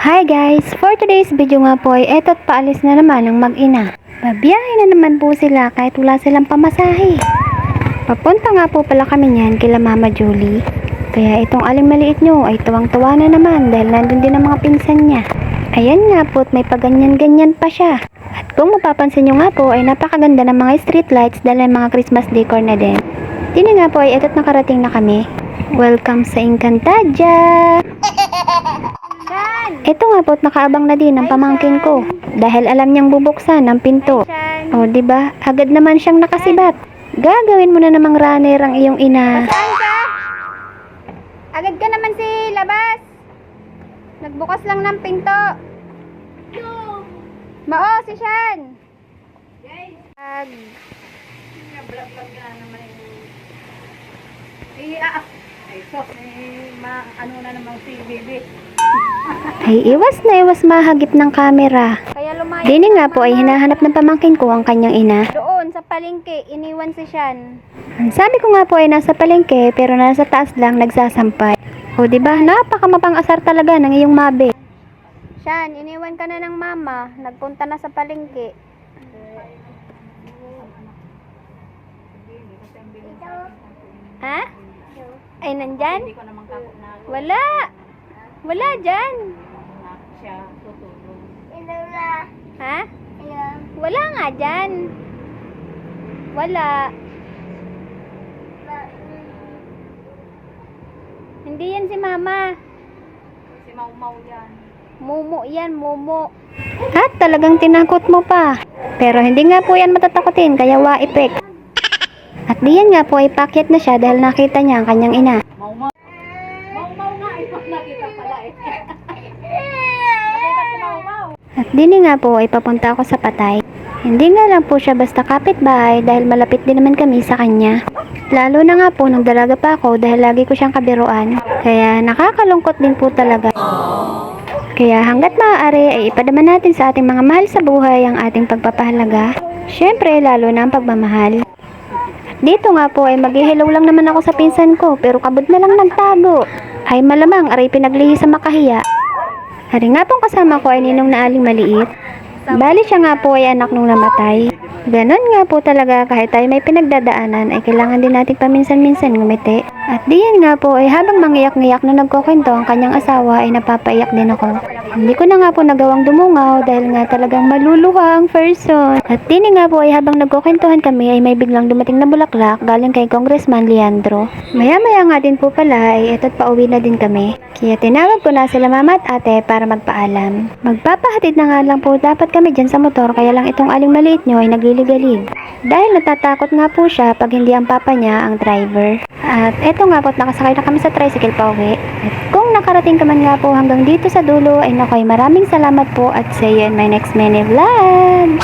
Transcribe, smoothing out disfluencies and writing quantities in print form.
Hi guys! For today's video nga po ay eto't paalis na naman ang mag-ina. Babiyahe na naman po sila kahit wala silang pamasahe. Papunta nga po pala kami niyan kila Mama Julie. Kaya itong aling maliit nyo ay tuwang-tuwa na naman dahil nandun din ang mga pinsan niya. Ayan nga po at may paganyan-ganyan pa siya. At kung mapapansin nyo nga po ay napakaganda ng mga street lights dahil may mga Christmas decor na din. Dini nga po ay eto't nakarating na kami. Welcome sa Encantadia! Ito nga po't nakaabang na din ang pamangkin ko dahil alam niyang bubuksan ang pinto. O di ba? Agad naman siyang nakasibat. Gagawin mo na namang runner ang iyong ina. Saan ka? Agad ka naman si labas. Nagbukas lang ng pinto. Mao si Shan. Vlog ka naman ano na naman si Bibi. Ay iwas na iwas mahagip ng kamera. Kaya lumayo. Dini nga po ay hinahanap ng pamangkin ko ang kanyang ina. Doon sa palengke, iniwan si Shan. Ang sabi ko nga po ay nasa palengke pero nasa taas lang nagsasampay. O di ba? Napakamapang-asar talaga ng iyong mabe. Shan, iniwan ka na ng mama. Nagpunta na sa palengke. Ha? Ay, nandyan? Hindi ko naman kako na Wala. Wala dyan. siya tutulong. Ha? Wala nga dyan. Wala. Hindi yan si mama. Si Mau yan. Mumu yan, mumu. At talagang tinakot mo pa. Pero hindi nga po yan matatakotin kaya wa-epek. At diyan nga po ay pakyat na siya dahil nakita niya ang kanyang ina. Mau nga. Nakita pala eh. Nakita si Mau. At dini nga po ay papunta ako sa patay. Hindi nga lang po siya basta kapitbahay dahil malapit din naman kami sa kanya. Lalo na nga po nung dalaga pa ako dahil lagi ko siyang kabiruan. Kaya nakakalungkot din po talaga. Kaya hanggat maaari ay ipadama natin sa ating mga mahal sa buhay ang ating pagpapahalaga. Siyempre lalo na ang pagmamahal. Dito nga po ay mag-hello lang naman ako sa pinsan ko pero kabod na lang nagtago. Ay malamang aray pinaglihi sa makahiya. Hari nga pong kasama ko ay ninong na aling maliit. Bali siya nga po ay anak nung namatay. Ganon nga po talaga kahit tayo may pinagdadaanan ay kailangan din natin paminsan-minsan ngumiti. At diyan nga po ay habang mangiyak-ngiyak na nagkukwento ang kanyang asawa ay napapaiyak din ako. Hindi ko na nga po nagawang dumungaw dahil nga talagang maluluha ang person. At dini nga po ay habang nagkukwentuhan kami ay may biglang dumating na bulaklak galing kay Congressman Leandro. Maya-maya nga din po pala ay eto't pauwi na din kami. Kaya tinawag ko na sila mama at ate para magpaalam. Magpapahatid na nga lang po dapat kami dyan sa motor kaya lang itong aling maliit nyo ay nagliligalig. Dahil natatakot nga po siya pag hindi ang papa niya ang driver. At eto nga po nakasakay na kami sa tricycle pa uwi. At kung nakarating ka man nga po hanggang dito sa dulo ay nakoy maraming salamat po at see you in my next mini vlog.